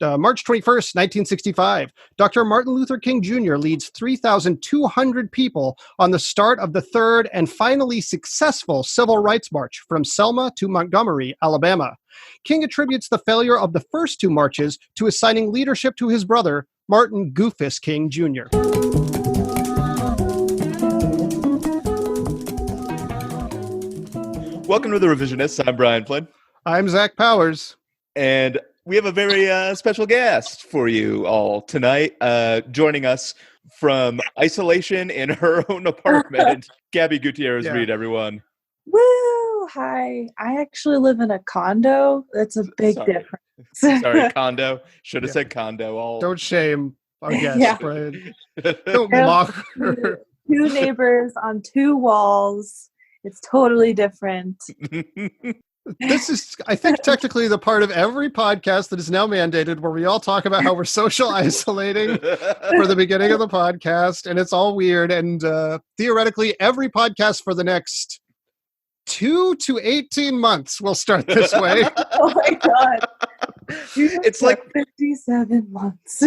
March 21st, 1965, Dr. Martin Luther King Jr. leads 3,200 people on the start of the third and finally successful Civil Rights March from Selma to Montgomery, Alabama. King attributes the failure of the first two marches to assigning leadership to his brother, Martin Goofus King Jr. Welcome to The Revisionists. I'm Brian Flynn. I'm Zach Powers. And we have a very special guest for you all tonight. Joining us from isolation in her own apartment, Gabby Gutierrez-Reed, everyone. Woo! Hi. I actually live in a condo. That's a big difference. Sorry, condo. Should have said condo. Don't shame our guest, Brian. Don't mock her. Two neighbors on two walls. It's totally different. This is, I think, technically the part of every podcast that is now mandated where we all talk about how we're social isolating for the beginning of the podcast, and it's all weird. And theoretically, every podcast for the next 2 to 18 months will start this way. Oh my God. It's like 57 months.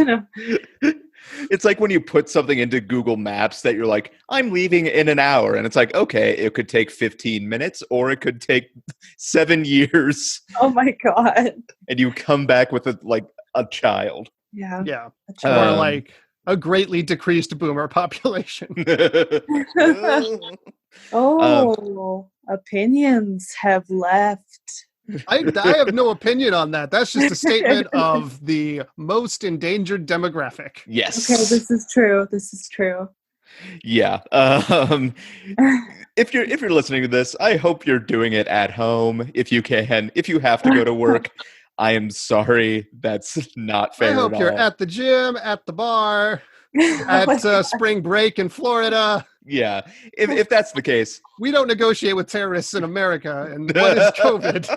It's like when you put something into Google Maps that you're like, I'm leaving in an hour. And it's like, okay, it could take 15 minutes or it could take 7 years. Oh my God. And you come back with a child. Yeah. Yeah. Or like a greatly decreased boomer population. Opinions have left. I have no opinion on that. That's just a statement of the most endangered demographic. Yes. Okay, this is true. Yeah. If you're listening to this, I hope you're doing it at home if you can. If you have to go to work, I am sorry. That's not fair. I hope at you're all. at the gym, at the bar, at spring break in Florida. Yeah. If that's the case. We don't negotiate with terrorists in America. And what is COVID?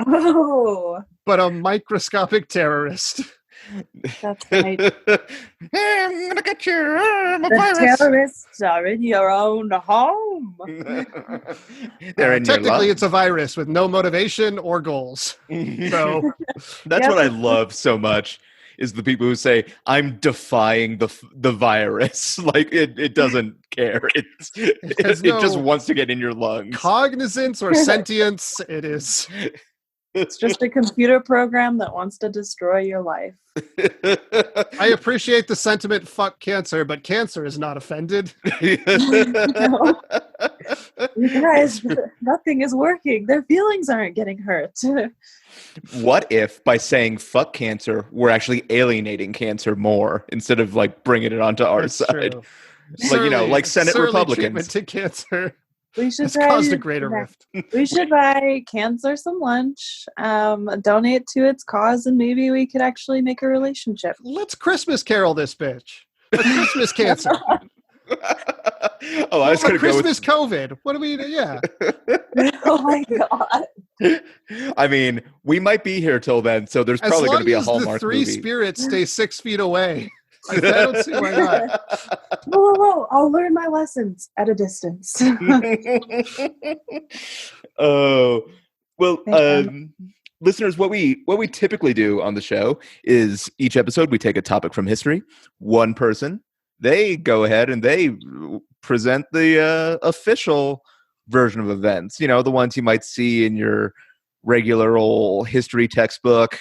Oh. But a microscopic terrorist. That's right. Hey, I'm going to get you. I'm a The virus. terrorists are in your own home. They're in your Technically, lungs. it's a virus with no motivation or goals. So That's what I love so much is the people who say, I'm defying the virus. Like, it doesn't care. It just wants to get in your lungs. Cognizance or sentience, it is. It's just a computer program that wants to destroy your life. I appreciate the sentiment, fuck cancer, but cancer is not offended. No. You guys, nothing is working. Their feelings aren't getting hurt. What if by saying fuck cancer, we're actually alienating cancer more instead of bringing it onto our side? True. Like Senate Republicans. Treatment to cancer We should has caused a greater rift. We should buy cancer some lunch, donate to its cause, and maybe we could actually make a relationship. Let's Christmas carol this bitch. A Christmas cancer. I was going to go Christmas COVID. What do we do? Yeah. Oh my God. I mean, we might be here till then, so there's probably going to be a Hallmark the three movie. spirits stay 6 feet away. I don't see why not. Whoa, I'll learn my lessons at a distance. Oh, well, listeners, what we typically do on the show is each episode we take a topic from history. One person, they go ahead and they present the official version of events. You know, the ones you might see in your regular old history textbook,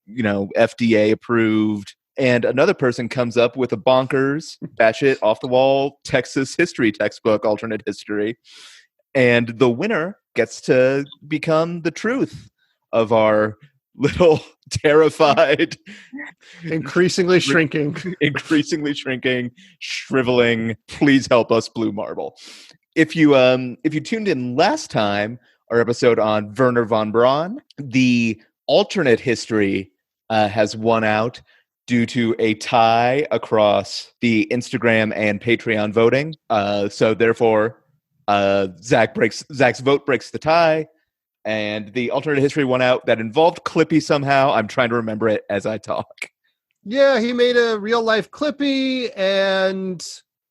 FDA approved. And another person comes up with a bonkers, batshit, off-the-wall Texas history textbook, alternate history. And the winner gets to become the truth of our little terrified... Increasingly shrinking, shriveling, please help us Blue Marble. If you tuned in last time, our episode on Werner von Braun, the alternate history has won out due to a tie across the Instagram and Patreon voting. So therefore, Zach's vote breaks the tie, and the alternate history won out. That involved Clippy somehow. I'm trying to remember it as I talk. Yeah, he made a real life Clippy, and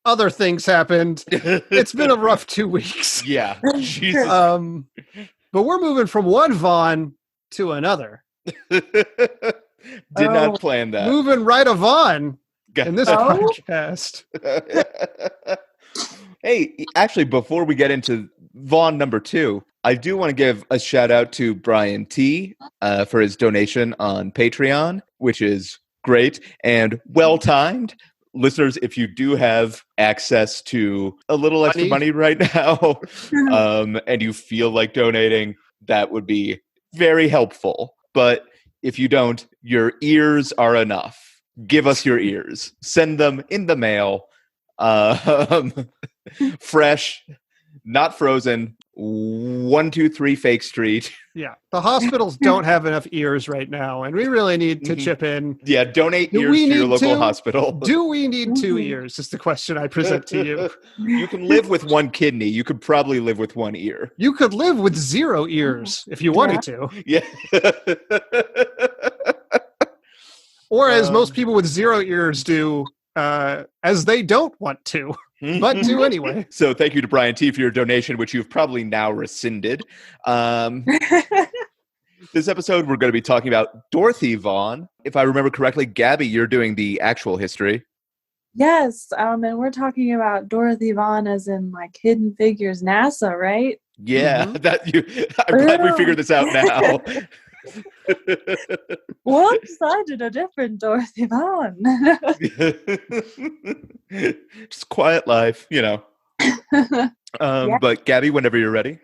other things happened. It's been a rough 2 weeks. Yeah, Jesus. But we're moving from one Vaughn to another. Did not plan that. Moving right on in this podcast. Hey, actually, before we get into Vaughn number 2, I do want to give a shout out to Brian T. For his donation on Patreon, which is great and well timed. Listeners, if you do have access to a little extra money right now, and you feel like donating, that would be very helpful. But if you don't, your ears are enough. Give us your ears. Send them in the mail. Fresh, not frozen. 123 Fake Street. Yeah, the hospitals don't have enough ears right now, and we really need to chip in. Yeah, donate ears to your local hospital. Do we need 2 ears? Is the question I present to you. You can live with 1 kidney. You could probably live with 1 ear. You could live with 0 ears if you wanted to. Yeah. Or as most people with 0 ears do, as they don't want to. But do anyway. So thank you to Brian T for your donation, which you've probably now rescinded. This episode, we're going to be talking about Dorothy Vaughan. If I remember correctly, Gabby, you're doing the actual history. Yes, and we're talking about Dorothy Vaughan as in like Hidden Figures NASA, right? Yeah, I'm glad we figured this out now. Whoops, I did a different Dorothy Vaughan. Just quiet life, you know. But Gabby, whenever you're ready.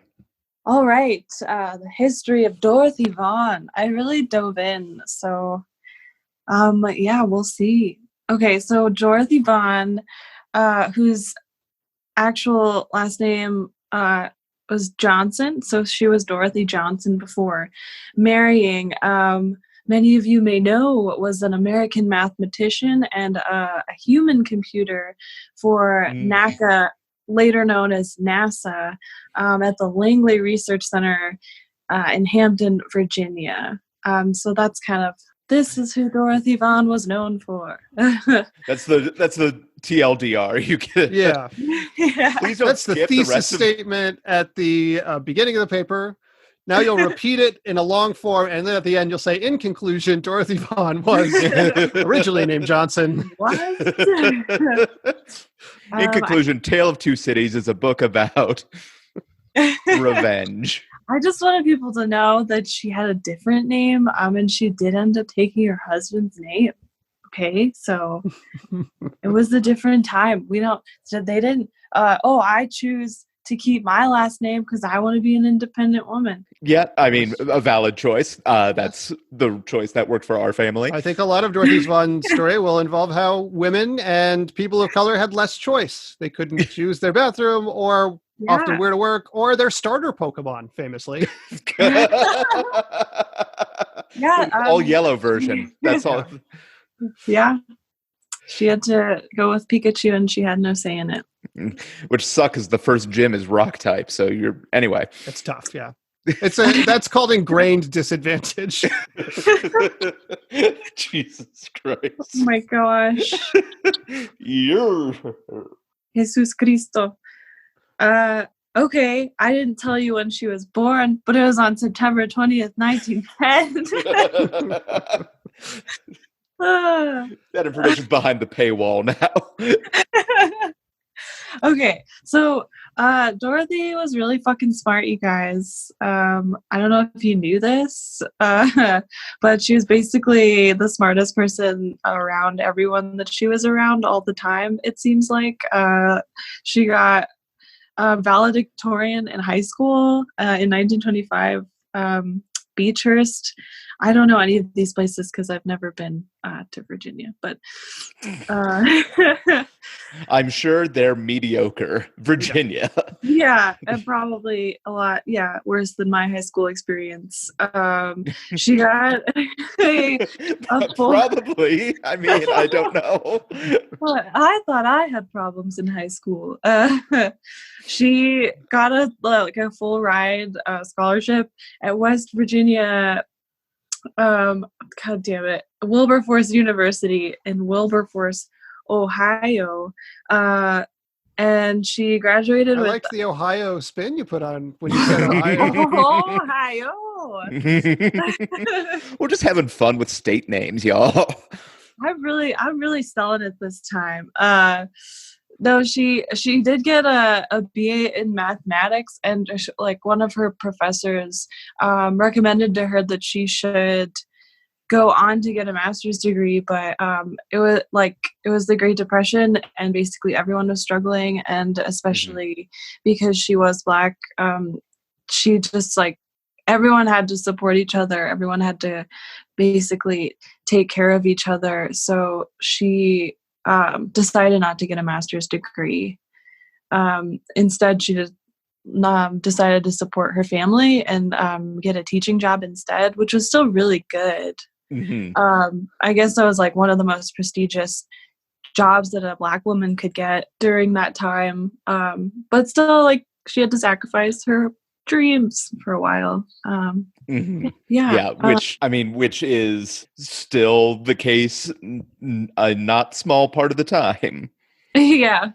All right, the history of Dorothy Vaughan. I really dove in, so we'll see. Okay, so Dorothy Vaughan, whose actual last name was Johnson, so she was Dorothy Johnson before marrying. Many of you may know was an American mathematician and a human computer for NACA, later known as NASA, at the Langley Research Center in Hampton, Virginia. So that's kind of, this is who Dorothy Vaughan was known for. That's the TLDR. You get it. Yeah. Please don't That's the skip thesis statement at the beginning of the paper. Now you'll repeat it in a long form, and then at the end you'll say, in conclusion, Dorothy Vaughan was originally named Johnson. What? In conclusion, Tale of Two Cities is a book about revenge. I just wanted people to know that she had a different name, and she did end up taking her husband's name. Okay, so it was a different time. They didn't, I choose to keep my last name because I want to be an independent woman. Yeah, I mean, a valid choice. That's the choice that worked for our family. I think a lot of Dorothy Vaughan's story will involve how women and people of color had less choice. They couldn't choose their bathroom or often where to work or their starter Pokemon, famously. All yellow version. That's all. Yeah. She had to go with Pikachu and she had no say in it. Which sucks because the first gym is rock type. So anyway. It's tough, yeah. That's called ingrained disadvantage. Jesus Christ. Oh my gosh. Jesus Cristo. Okay, I didn't tell you when she was born, but it was on September 20th, 1910. That information's behind the paywall now. Okay, so Dorothy was really fucking smart, you guys. I don't know if you knew this, but she was basically the smartest person around everyone that she was around all the time, it seems like. She got valedictorian in high school in 1925, Beechhurst. I don't know any of these places because I've never been to Virginia, but I'm sure they're mediocre. Virginia. Yeah, and probably a lot, worse than my high school experience. She got a full... Probably. I mean, I don't know. Well, I thought I had problems in high school. She got a full ride scholarship at West Virginia. God damn it, Wilberforce University in Wilberforce, Ohio, and she graduated I with... liked the Ohio spin you put on when you said Ohio. Ohio. no. We're just having fun with state names, y'all. I'm really selling it this time. No, she did get a BA in mathematics, and like one of her professors recommended to her that she should go on to get a master's degree, but it was the Great Depression, and basically everyone was struggling, and especially because she was Black, she just like everyone had to support each other. Everyone had to basically take care of each other. So she decided not to get a master's degree. Instead, she just decided to support her family and get a teaching job instead, which was still really good. I guess that was like one of the most prestigious jobs that a Black woman could get during that time. But still, like, she had to sacrifice her dreams for a while. Which is still the case a not small part of the time. And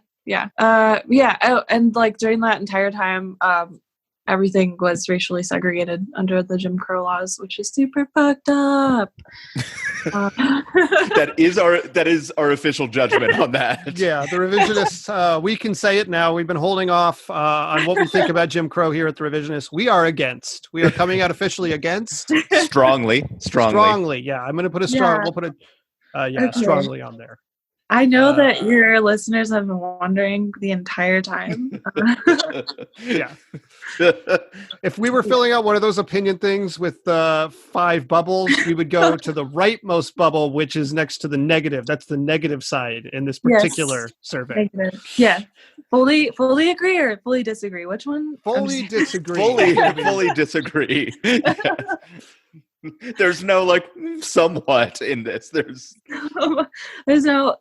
like during that entire time, everything was racially segregated under the Jim Crow laws, which is super fucked up. That is our official judgment on that. Yeah, the revisionists, we can say it now. We've been holding off on what we think about Jim Crow here at the revisionists. We are against. We are coming out officially against. Strongly. Yeah, I'm going to put a strong. We'll put a strongly on there. I know that your listeners have been wondering the entire time. Yeah. If we were filling out one of those opinion things with 5 bubbles, we would go to the rightmost bubble, which is next to the negative. That's the negative side in this particular survey. Negative. Yeah. Fully agree or fully disagree? Which one? Fully disagree. Fully disagree. There's no like somewhat in this. There's no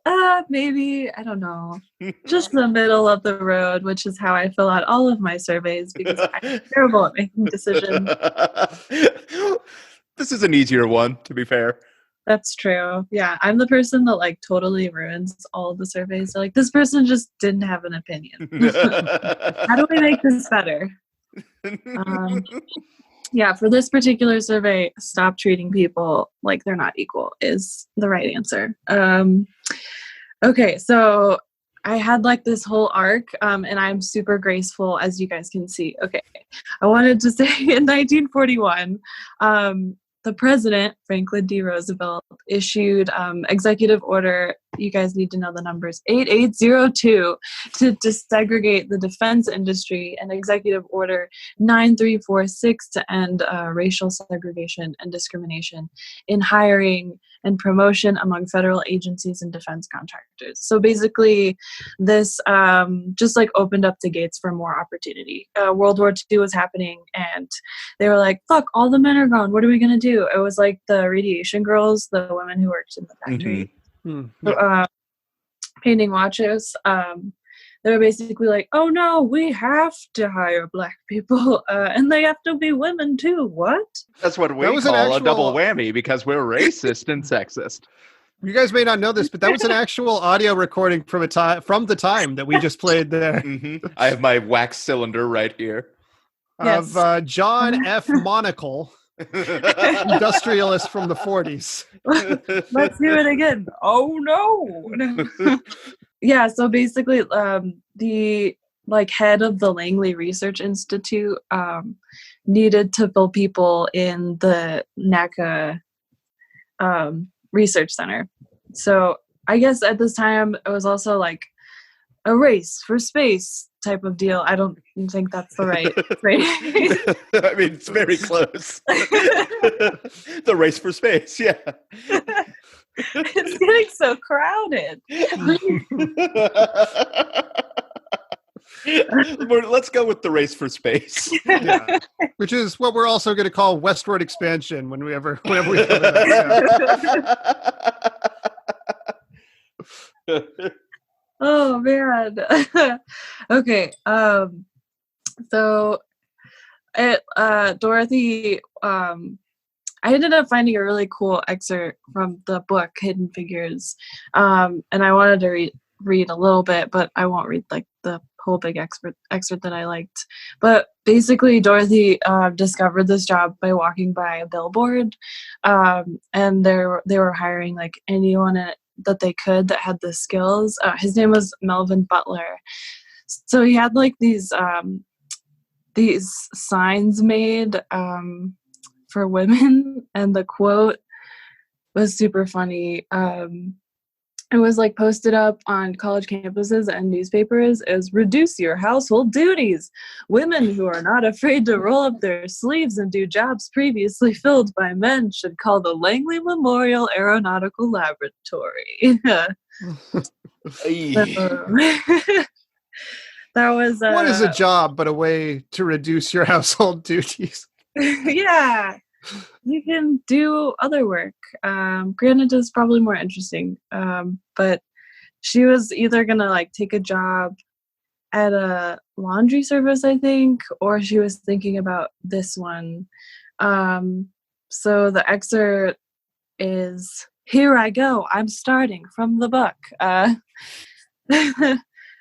maybe, I don't know. Just the middle of the road, which is how I fill out all of my surveys because I'm terrible at making decisions. This is an easier one, to be fair. That's true. Yeah, I'm the person that like totally ruins all of the surveys. So, like, this person just didn't have an opinion. How do we make this better? Yeah, for this particular survey, stop treating people like they're not equal is the right answer. Okay, so I had like this whole arc, and I'm super graceful, as you guys can see. Okay, I wanted to say in 1941, the president, Franklin D. Roosevelt, issued executive order, you guys need to know the numbers, 8802, to desegregate the defense industry, and executive order 9346 to end racial segregation and discrimination in hiring and promotion among federal agencies and defense contractors. So basically, this just like opened up the gates for more opportunity. World War II was happening, and they were like, fuck, all the men are gone. What are we going to do? It was like the radiation girls, the women who worked in the factory, painting watches. They were basically like, oh no, we have to hire Black people, and they have to be women too. What? That's what we call a double whammy, because we're racist and sexist. You guys may not know this, but that was an actual audio recording from the time that we just played there. I have my wax cylinder right here. Of John F. Monocle, industrialist from the 40s. Let's do it again. Oh no. Yeah, so basically the like head of the Langley Research Institute needed to fill people in the NACA research center. So I guess at this time it was also like a race for space type of deal. I don't think that's the right phrase. I mean, it's very close. The race for space, yeah. It's getting so crowded. Let's go with the race for space. Yeah. Which is what we're also going to call westward expansion whenever we cover that. Oh man. Okay. So Dorothy, I ended up finding a really cool excerpt from the book Hidden Figures, and I wanted to read a little bit, but I won't read like the whole big excerpt that I liked. But basically, Dorothy discovered this job by walking by a billboard, and they were hiring like anyone that they could that had the skills. His name was Melvin Butler. So he had like these signs made for women, and the quote was super funny. It was like posted up on college campuses and newspapers as "reduce your household duties. Women who are not afraid to roll up their sleeves and do jobs previously filled by men should call the Langley Memorial Aeronautical Laboratory." That was what is a job but a way to reduce your household duties? Yeah, you can do other work. Granted, it's probably more interesting. But she was either gonna like take a job at a laundry service, I think, or she was thinking about this one. So the excerpt is, "Here I go. I'm starting from the book."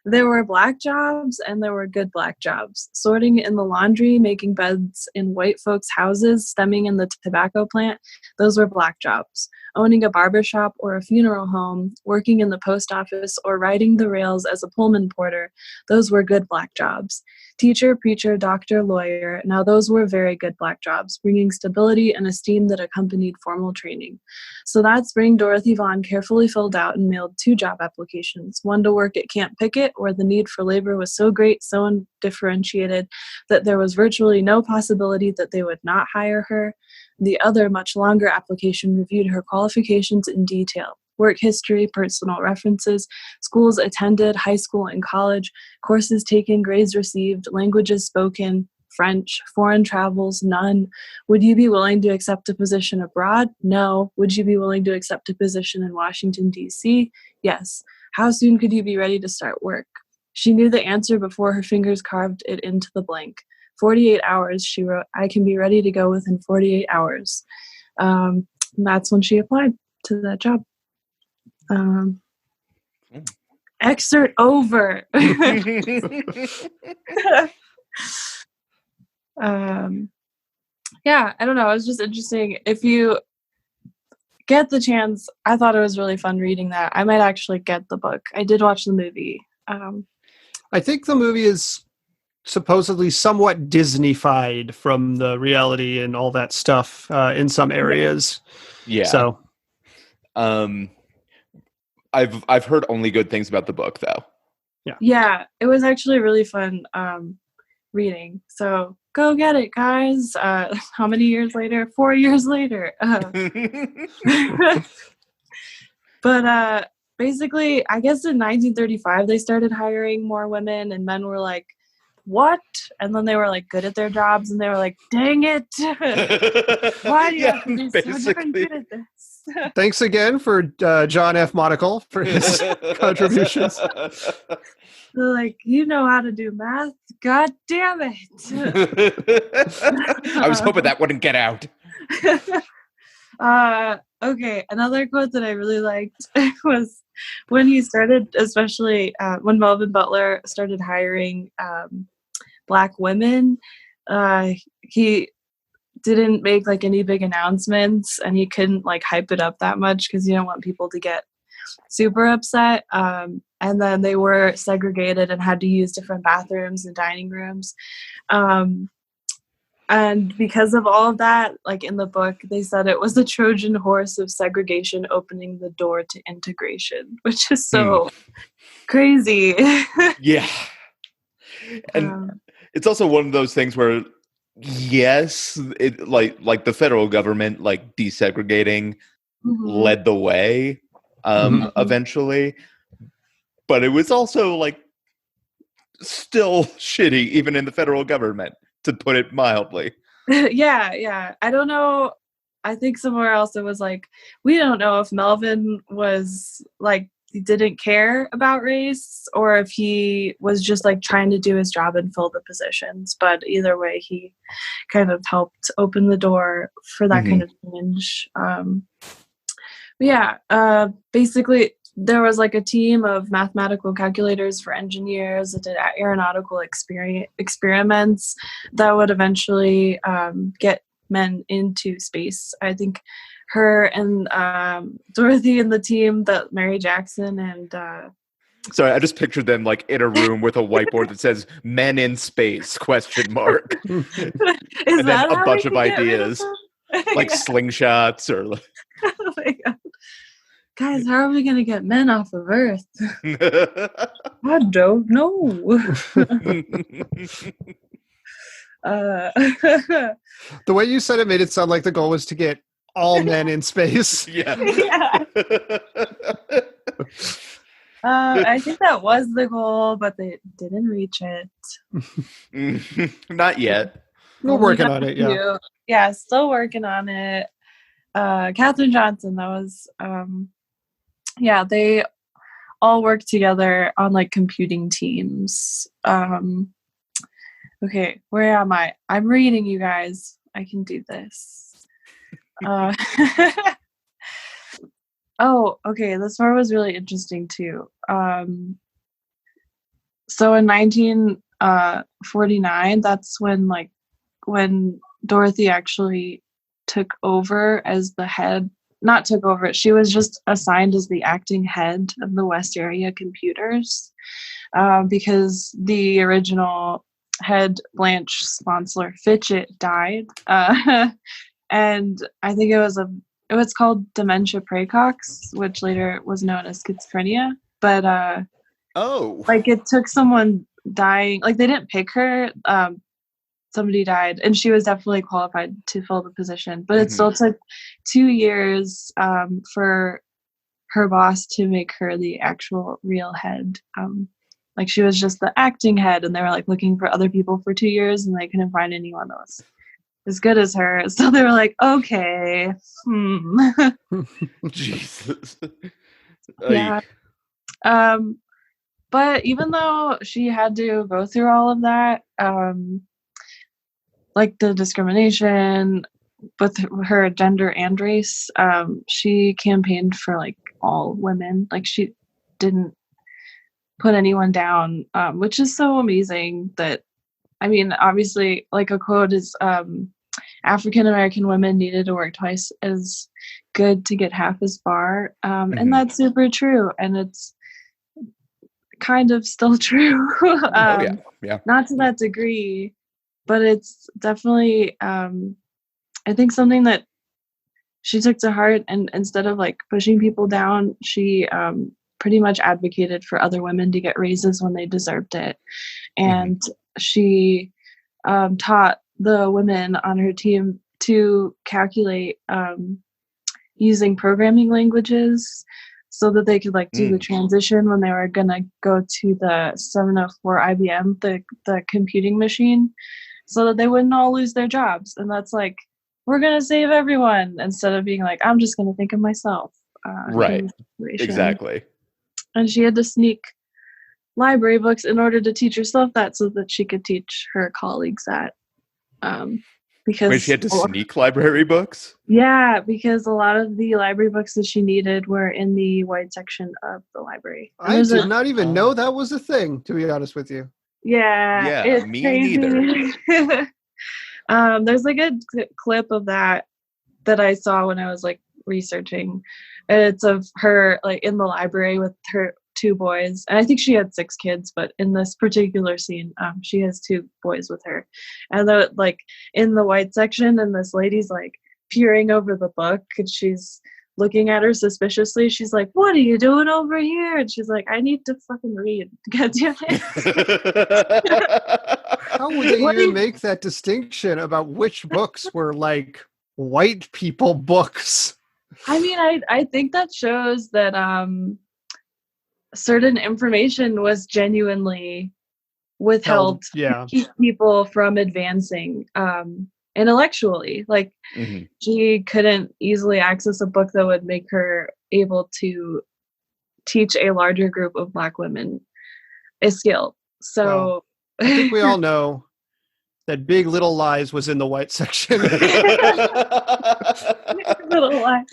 There were black jobs and there were good black jobs. Sorting in the laundry, making beds in white folks' houses, stemming in the tobacco plant, those were black jobs. Owning a barbershop or a funeral home, working in the post office, or riding the rails as a Pullman porter, those were good black jobs. Teacher, preacher, doctor, lawyer, now those were very good black jobs, bringing stability and esteem that accompanied formal training. So that spring, Dorothy Vaughan carefully filled out and mailed 2 job applications, one to work at Camp Pickett, where the need for labor was so great, so undifferentiated, that there was virtually no possibility that they would not hire her. The other, much longer application reviewed her qualifications in detail: work history, personal references, schools attended, high school and college, courses taken, grades received, languages spoken, French, foreign travels, none. Would you be willing to accept a position abroad? No. Would you be willing to accept a position in Washington, D.C.? Yes. How soon could you be ready to start work? She knew the answer before her fingers carved it into the blank. 48 hours, she wrote. I can be ready to go within 48 hours. And that's when she applied to that job. Excerpt over. Yeah, I don't know. It was just interesting. If you get the chance, I thought it was really fun reading that. I might actually get the book. I did watch the movie. I think the movie is supposedly somewhat Disney-fied from the reality and all that stuff in some areas. Yeah. So, I've heard only good things about the book, though. Yeah, it was actually really fun reading. So go get it, guys. How many years later? 4 years later. But basically, I guess in 1935, they started hiring more women, and men were like, what? And then they were like good at their jobs, and they were like, dang it. Why do you have to be so darn good at this? Thanks again for John F. Monaco for his contributions. They're like, you know how to do math? God damn it. I was hoping that wouldn't get out. Okay, another quote that I really liked was when he started, especially when Melvin Butler started hiring Black women, he didn't make like any big announcements, and he couldn't like hype it up that much because you don't want people to get super upset. And then they were segregated and had to use different bathrooms and dining rooms. And because of all of that, like in the book, they said it was the Trojan horse of segregation opening the door to integration, which is so crazy. Yeah. And it's also one of those things where, yes, it like the federal government, like desegregating led the way eventually. But it was also like still shitty, even in the federal government, to put it mildly. Yeah. I don't know. I think somewhere else it was like, we don't know if Melvin was like, he didn't care about race, or if he was just like trying to do his job and fill the positions. But either way, he kind of helped open the door for that kind of change. Basically, there was like a team of mathematical calculators for engineers that did aeronautical experiments that would eventually get men into space. I think her and Dorothy and the team that Mary Jackson and Sorry, I just pictured them like in a room with a whiteboard that says "Men in Space?" ? is And then that a how bunch we of can get rid ideas, them? like Yeah. slingshots or. Oh my God. Guys, how are we gonna get men off of Earth? I don't know. The way you said it made it sound like the goal was to get all men in space. Yeah. Yeah. I think that was the goal, but they didn't reach it. Not yet. We're Only working got on it, a yeah. few. Yeah, still working on it. Katherine Johnson, that was yeah, they all work together on like computing teams. Okay, where am I? I'm reading, you guys. I can do this. Oh, okay, this part was really interesting too. So in 1949, that's when Dorothy actually took over as the head. Not took over, she was just assigned as the acting head of the West Area Computers, because the original head, Blanche Sponsler Fitchett, died. And I think it was called dementia praecox, which later was known as schizophrenia. But like it took someone dying, like they didn't pick her. Somebody died, and she was definitely qualified to fill the position. But it still took 2 years for her boss to make her the actual real head. Like she was just the acting head, and they were like looking for other people for 2 years, and they couldn't find anyone that was as good as her. So they were like, okay. Jesus. Yeah. But even though she had to go through all of that, like the discrimination with her gender and race, she campaigned for like all women. Like she didn't put anyone down, which is so amazing. That, I mean, obviously, like a quote is, African American women needed to work twice as good to get half as far. And that's super true. And it's kind of still true. Yeah. Not to that degree, but it's definitely, I think, something that she took to heart. And instead of like pushing people down, she pretty much advocated for other women to get raises when they deserved it. And she taught the women on her team to calculate using programming languages so that they could like do the transition when they were gonna go to the 704 IBM, the computing machine, so that they wouldn't all lose their jobs. And that's like, we're gonna save everyone, instead of being like, I'm just gonna think of myself. Right. Exactly. And she had to sneak library books in order to teach herself that, so that she could teach her colleagues that. Because Wait, she had to sneak library books? Yeah, because a lot of the library books that she needed were in the white section of the library. I did not even know that was a thing, to be honest with you. Yeah, it's me crazy. neither. There's like a clip of that I saw when I was like researching. And it's of her like in the library with her 2 boys, and I think she had 6 kids, but in this particular scene, she has 2 boys with her, and they're like in the white section, and this lady's like peering over the book, and she's looking at her suspiciously. She's like, "What are you doing over here?" And she's like, "I need to fucking read. God damn it." How would they even make that distinction about which books were like white people books? I mean, I think that shows that certain information was genuinely withheld to keep people from advancing intellectually. Like she couldn't easily access a book that would make her able to teach a larger group of Black women a skill. So I think we all know that Big Little Lies was in the white section. Little Lies.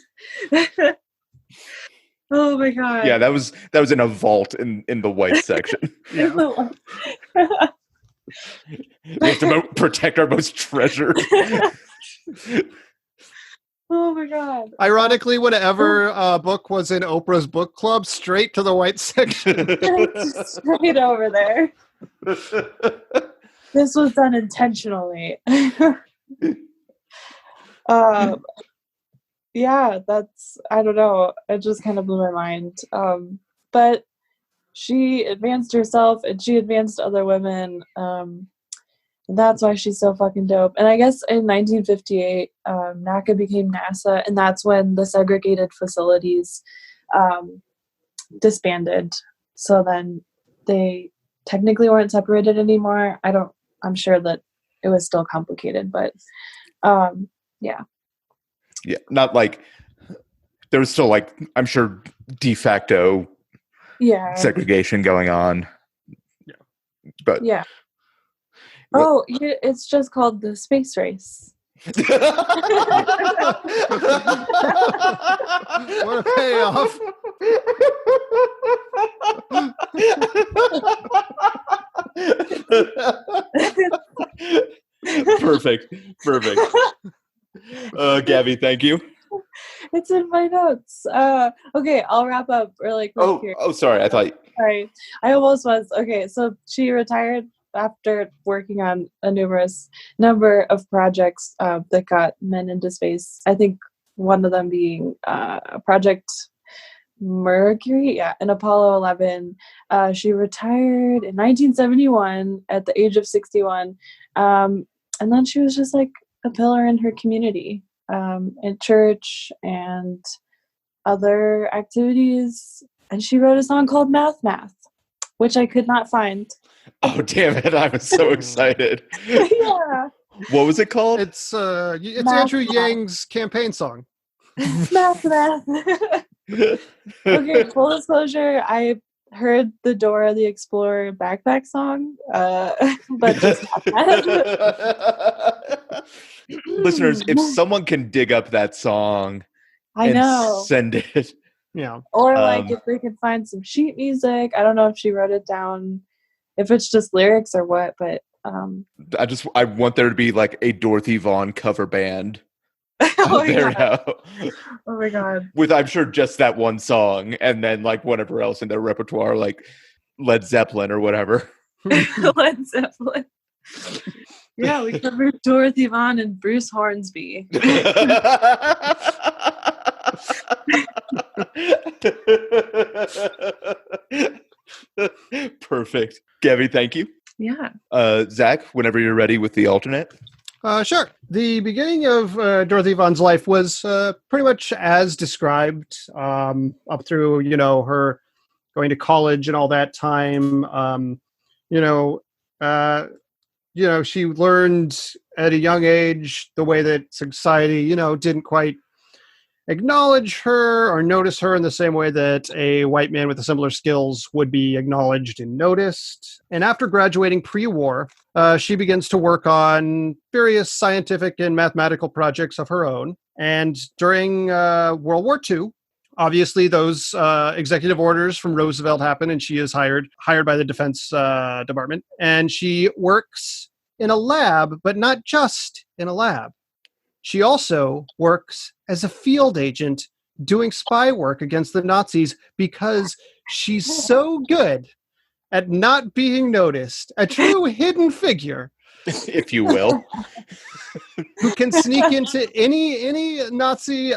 Oh my god. Yeah, that was in a vault in the white section. Yeah. We have to protect our most treasured. Oh my god. Ironically, whenever a book was in Oprah's book club, straight to the white section. Just straight over there. This was done intentionally. Yeah, that's, I don't know. It just kind of blew my mind. But she advanced herself and she advanced other women. And that's why she's so fucking dope. And I guess in 1958, NACA became NASA, and that's when the segregated facilities disbanded. So then they technically weren't separated anymore. I'm sure that it was still complicated, but yeah. Yeah, not like there was still like, I'm sure, de facto segregation going on. Yeah. But yeah. Oh, it's just called the space race. What a payoff. Perfect. Gabby, thank you. It's in my notes. Okay, I'll wrap up really quick here. Oh, sorry. I thought. Sorry, I almost was. Okay, so she retired after working on a number of projects that got men into space. I think one of them being Project Mercury, and Apollo 11. She retired in 1971 at the age of 61, and then she was just like a pillar in her community, in church and other activities. And she wrote a song called Math Math, which I could not find. Oh, damn it. I was so excited. Yeah. What was it called? It's Math Andrew Math. Yang's campaign song. Math Math. Okay, full disclosure, I heard the Dora the Explorer backpack song, but just Math Math. Listeners, if someone can dig up that song I know. send it. Yeah. Or like if they could find some sheet music. I don't know if she wrote it down, if it's just lyrics or what, but I want there to be like a Dorothy Vaughan cover band oh, there my now. Oh my god. With, I'm sure, just that one song, and then like whatever else in their repertoire, like Led Zeppelin or whatever. Led Zeppelin. Yeah, we covered Dorothy Vaughan and Bruce Hornsby. Perfect. Gabby, thank you. Yeah. Zach, whenever you're ready with the alternate. Sure. The beginning of Dorothy Vaughan's life was pretty much as described, up through, her going to college and all that time. She learned at a young age the way that society, didn't quite acknowledge her or notice her in the same way that a white man with similar skills would be acknowledged and noticed. And after graduating pre-war, she begins to work on various scientific and mathematical projects of her own. And during World War II, obviously those executive orders from Roosevelt happen, and she is hired by the Defense Department. And she works in a lab, but not just in a lab. She also works as a field agent doing spy work against the Nazis because she's so good at not being noticed, a true hidden figure, if you will, who can sneak into any Nazi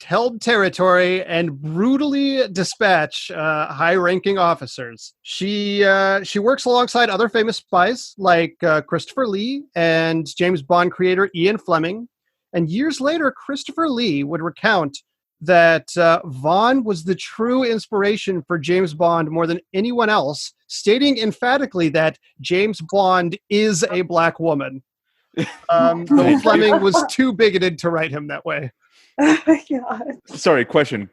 held territory and brutally dispatch high-ranking officers. She works alongside other famous spies like Christopher Lee and James Bond creator Ian Fleming. And years later, Christopher Lee would recount that Vaughn was the true inspiration for James Bond more than anyone else, stating emphatically that James Bond is a black woman. Though Fleming was too bigoted to write him that way. Oh my god. Sorry, question.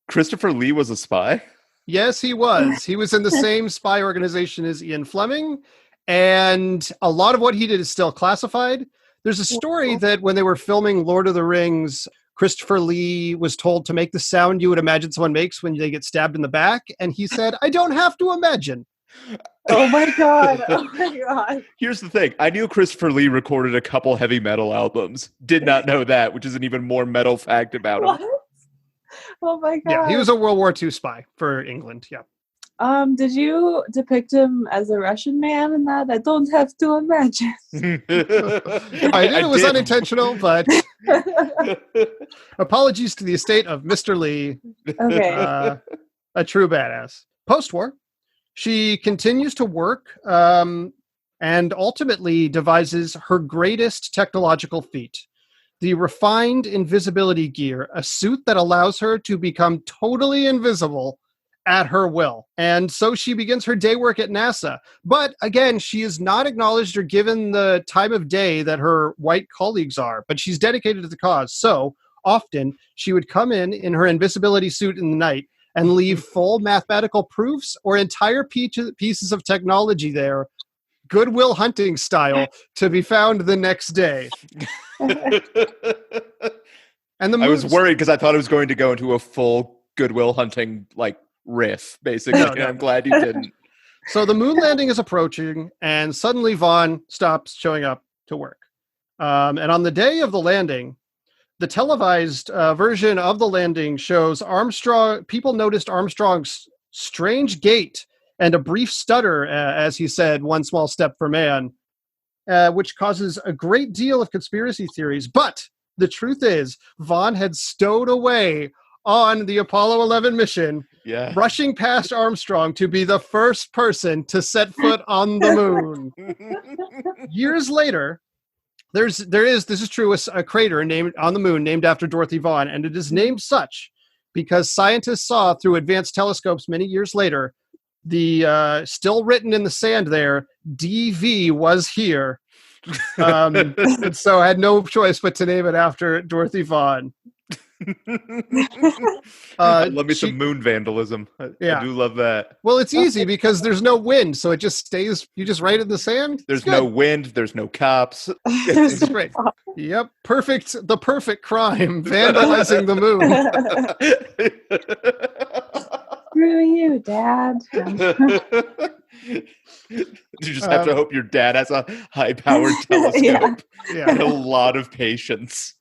Christopher Lee was a spy? Yes, he was. He was in the same spy organization as Ian Fleming, and a lot of what he did is still classified. There's a story that when they were filming Lord of the Rings, Christopher Lee was told to make the sound you would imagine someone makes when they get stabbed in the back. And he said, I don't have to imagine. Oh my god. Oh my god. Here's the thing. I knew Christopher Lee recorded a couple heavy metal albums. Did not know that, which is an even more metal fact about What? him. Oh my god. Yeah, he was a World War II spy for England. Yeah. Did you depict him as a Russian man in that? I don't have to imagine. I did. It was unintentional, but apologies to the estate of Mr. Lee. Okay. A true badass. Post-war, she continues to work and ultimately devises her greatest technological feat. The refined invisibility gear, a suit that allows her to become totally invisible at her will. And so she begins her day work at NASA. But again, she is not acknowledged or given the time of day that her white colleagues are, but she's dedicated to the cause. So often she would come in her invisibility suit in the night and leave full mathematical proofs or entire pieces of technology there, Goodwill Hunting style, to be found the next day. And I was worried because I thought it was going to go into a full Goodwill Hunting riff, basically. No. I'm glad you didn't. So the moon landing is approaching, and suddenly Vaughan stops showing up to work. And on the day of the landing, the televised version of the landing shows people noticed Armstrong's strange gait and a brief stutter, as he said, one small step for man, which causes a great deal of conspiracy theories. But the truth is, Vaughan had stowed away on the Apollo 11 mission, rushing past Armstrong to be the first person to set foot on the moon. Years later, this is true, a crater named on the moon named after Dorothy Vaughan, and it is named such because scientists saw through advanced telescopes many years later the still written in the sand there, DV was here. And so I had no choice but to name it after Dorothy Vaughan. I love me some moon vandalism. I do love that. Well, it's easy because there's no wind, so it just stays. You just write in the sand. There's no wind. There's no cops. It's great. Yep, perfect. The perfect crime: vandalizing the moon. Screw you, Dad. You just have to hope your dad has a high-powered telescope and a lot of patience.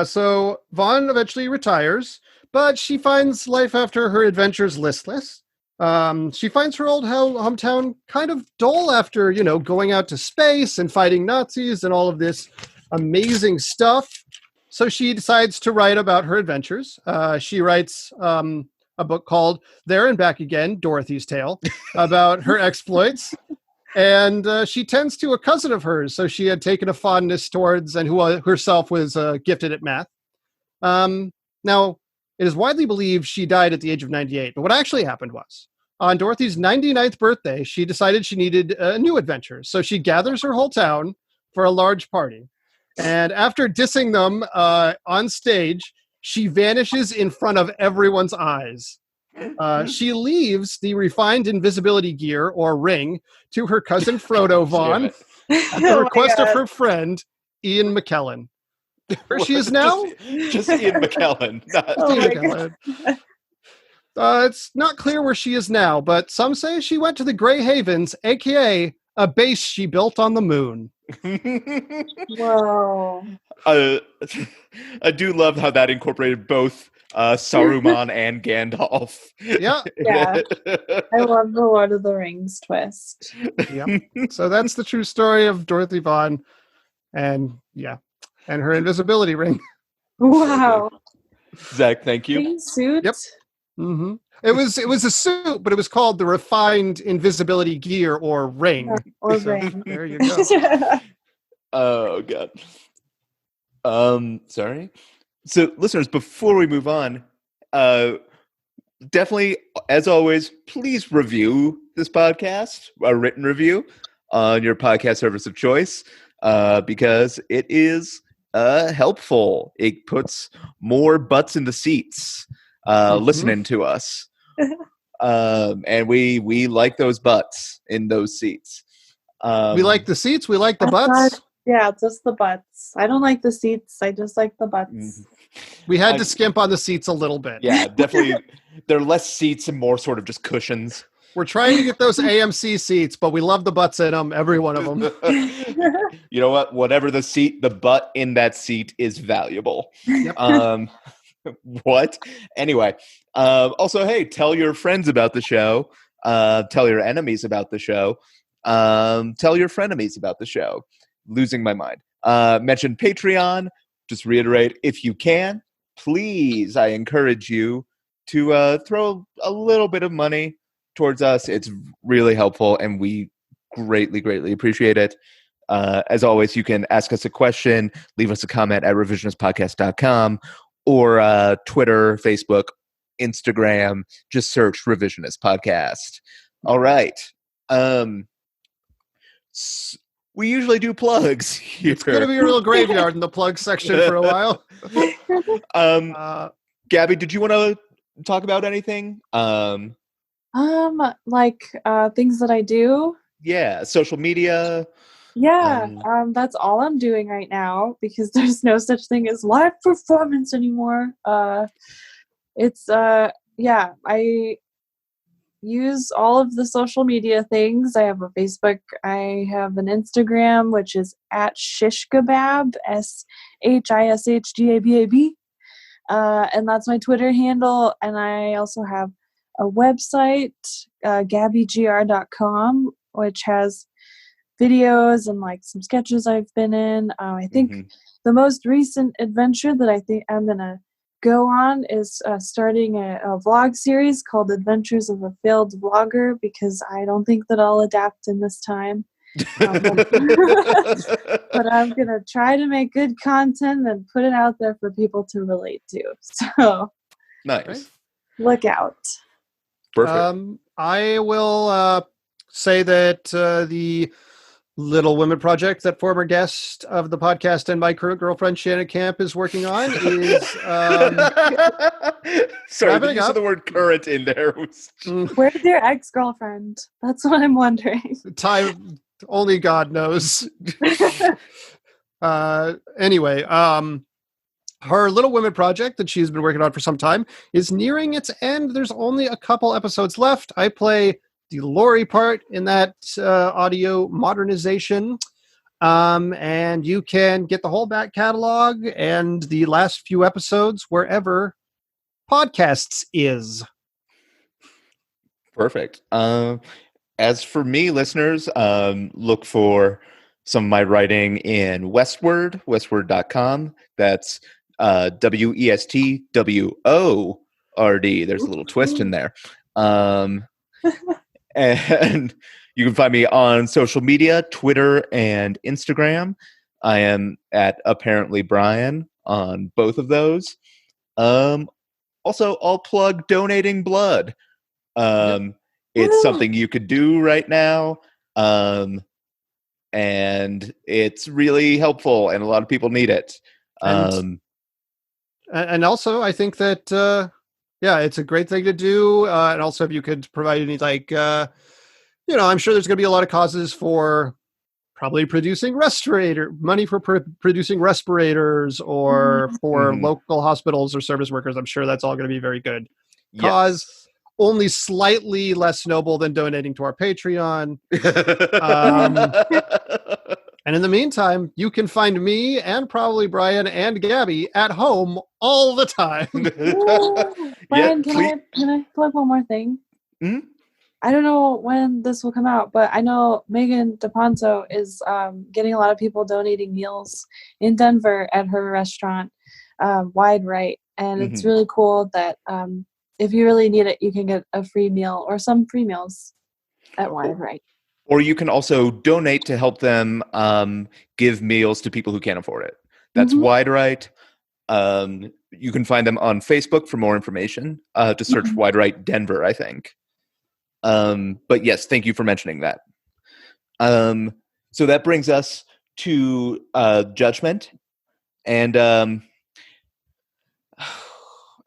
So Vaughan eventually retires, but she finds life after her adventures listless. She finds her old hometown kind of dull after, going out to space and fighting Nazis and all of this amazing stuff. So she decides to write about her adventures. She writes a book called There and Back Again, Dorothy's Tale, about her exploits. And she tends to a cousin of hers, so she had taken a fondness towards, and who herself was gifted at math. Now, it is widely believed she died at the age of 98, but what actually happened was, on Dorothy's 99th birthday, she decided she needed a new adventure, so she gathers her whole town for a large party. And after dissing them on stage, she vanishes in front of everyone's eyes. She leaves the refined invisibility gear, or ring, to her cousin Frodo Vaughan at the request of her friend, Ian McKellen. Where she is now? Just Ian McKellen. Ian McKellen. It's not clear where she is now, but some say she went to the Grey Havens, a.k.a. a base she built on the moon. Whoa. I do love how that incorporated both Saruman and Gandalf. Yeah. I love the Lord of the Rings twist. Yeah. So that's the true story of Dorothy Vaughan and her invisibility ring. Wow. Zach, thank you. Green suit? Yep. Mm-hmm. It was a suit, but it was called the refined invisibility gear, or ring. Or so, ring. There you go. Oh God. Sorry. So, listeners, before we move on, definitely, as always, please review this podcast, a written review on your podcast service of choice, because it is helpful. It puts more butts in the seats listening to us. And we like those butts in those seats. We like the seats. We like the butts. Yeah, just the butts. I don't like the seats. I just like the butts. Mhm. We had to skimp on the seats a little bit. Yeah, definitely. There are less seats and more sort of just cushions. We're trying to get those AMC seats, but we love the butts in them, every one of them. You know what? Whatever the seat, the butt in that seat is valuable. Yep. What? Anyway, also, hey, tell your friends about the show. Tell your enemies about the show. Tell your frenemies about the show. Losing my mind. Mention Patreon. Just reiterate, if you can, please, I encourage you to throw a little bit of money towards us. It's really helpful, and we greatly, greatly appreciate it. As always, you can ask us a question, leave us a comment at revisionistpodcast.com, or Twitter, Facebook, Instagram. Just search Revisionist Podcast. All right. We usually do plugs here. It's going to be a real graveyard in the plug section for a while. Gabby, did you want to talk about anything? Like things that I do. Yeah, social media. Yeah, that's all I'm doing right now because there's no such thing as live performance anymore. It's yeah, I use all of the social media things. I have a Facebook, I have an Instagram, which is at shishkebab, SHISHGABAB. And that's my Twitter handle. And I also have a website, gabbygr.com, which has videos and like some sketches I've been in. I think the most recent adventure that I think I'm going to go on is starting a vlog series called Adventures of a Failed Vlogger, because I don't think that I'll adapt in this time. But I'm going to try to make good content and put it out there for people to relate to. So nice. Look out. Perfect. I will say that the Little Women project that former guest of the podcast and my current girlfriend Shannon Camp is working on is sorry, the use of the word current in there was Where's your ex-girlfriend? That's what I'm wondering. Time only God knows. Anyway, her Little Women project that she's been working on for some time is nearing its end. There's only a couple episodes left. I play the Lori part in that audio modernization. And you can get the whole back catalog and the last few episodes wherever podcasts is. Perfect. As for me, listeners, look for some of my writing in Westword, westword.com. That's WESTWORD. There's a little twist in there. And you can find me on social media, Twitter and Instagram. I am at Apparently Brian on both of those. Also, I'll plug donating blood. It's something you could do right now. And it's really helpful, and a lot of people need it. And also, I think that it's a great thing to do. And also, if you could provide any, like, I'm sure there's going to be a lot of causes for probably producing money for producing respirators, or for local hospitals or service workers. I'm sure that's all going to be very good. Cause only slightly less noble than donating to our Patreon. And in the meantime, you can find me and probably Brian and Gabby at home all the time. Brian, can I plug one more thing? Mm-hmm. I don't know when this will come out, but I know Megan DePonso is getting a lot of people donating meals in Denver at her restaurant, Wide Right. And it's really cool that if you really need it, you can get a free meal or some free meals at Wide Right. Or you can also donate to help them give meals to people who can't afford it. That's Wide Right. You can find them on Facebook for more information. Just search Wide Right Denver, I think. But yes, thank you for mentioning that. So that brings us to Judgment. And I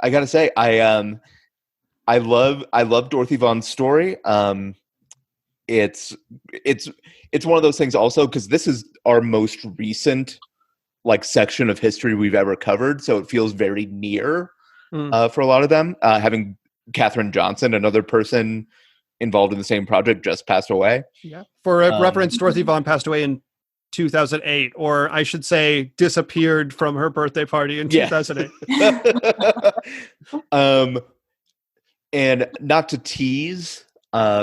gotta say, I love Dorothy Vaughan's story. it's one of those things also because this is our most recent like section of history we've ever covered, so it feels very near for a lot of them. Having Katherine Johnson, another person involved in the same project, just passed away. Yeah. For reference, Dorothy Vaughan passed away in 2008, or I should say disappeared from her birthday party in 2008. And not to tease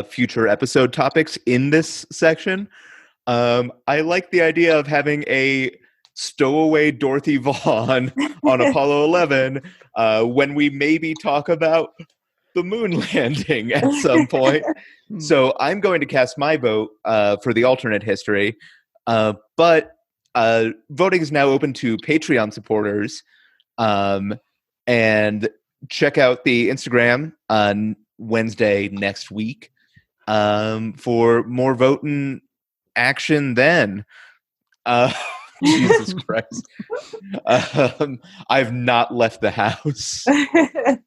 future episode topics in this section, I like the idea of having a stowaway Dorothy Vaughan on Apollo 11 when we maybe talk about the moon landing at some point. So I'm going to cast my vote for the alternate history, but voting is now open to Patreon supporters, and check out the Instagram on Wednesday next week for more voting action then. Jesus Christ. I've not left the house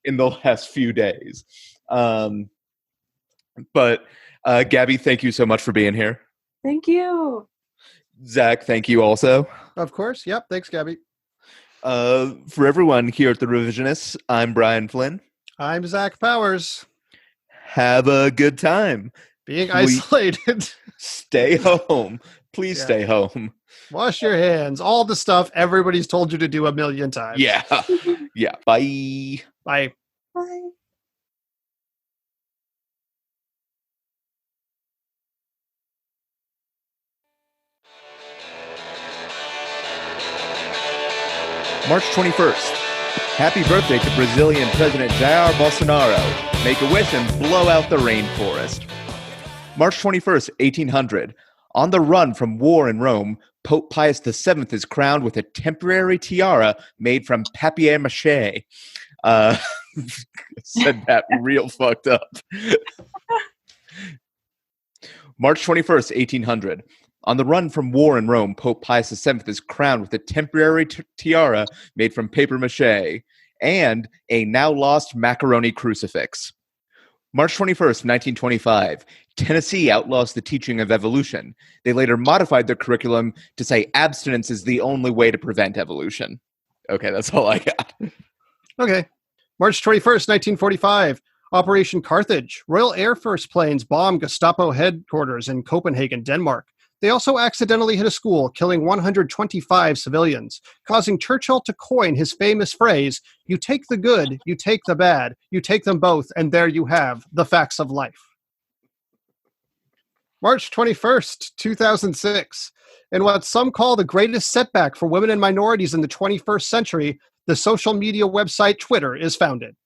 in the last few days. But Gabby, thank you so much for being here. Thank you. Zach, thank you also. Of course. Yep. Thanks, Gabby. For everyone here at The Revisionists, I'm Brian Flynn. I'm Zach Powers. Have a good time. Being isolated. Stay home. Please stay home. Wash your hands. All the stuff everybody's told you to do a million times. Yeah. Yeah. Bye. Bye. Bye. March 21st. Happy birthday to Brazilian President Jair Bolsonaro. Make a wish and blow out the rainforest. March 21st, 1800. On the run from war in Rome, Pope Pius VII is crowned with a temporary tiara made from papier-mâché. Said that real fucked up. March 21st, 1800. On the run from war in Rome, Pope Pius VII is crowned with a temporary tiara made from papier-mâché and a now-lost macaroni crucifix. March 21st, 1925. Tennessee outlaws the teaching of evolution. They later modified their curriculum to say abstinence is the only way to prevent evolution. Okay, that's all I got. Okay. March 21st, 1945. Operation Carthage. Royal Air Force planes bombed Gestapo headquarters in Copenhagen, Denmark. They also accidentally hit a school, killing 125 civilians, causing Churchill to coin his famous phrase, "You take the good, you take the bad, you take them both, and there you have the facts of life." March 21st, 2006. In what some call the greatest setback for women and minorities in the 21st century, the social media website Twitter is founded.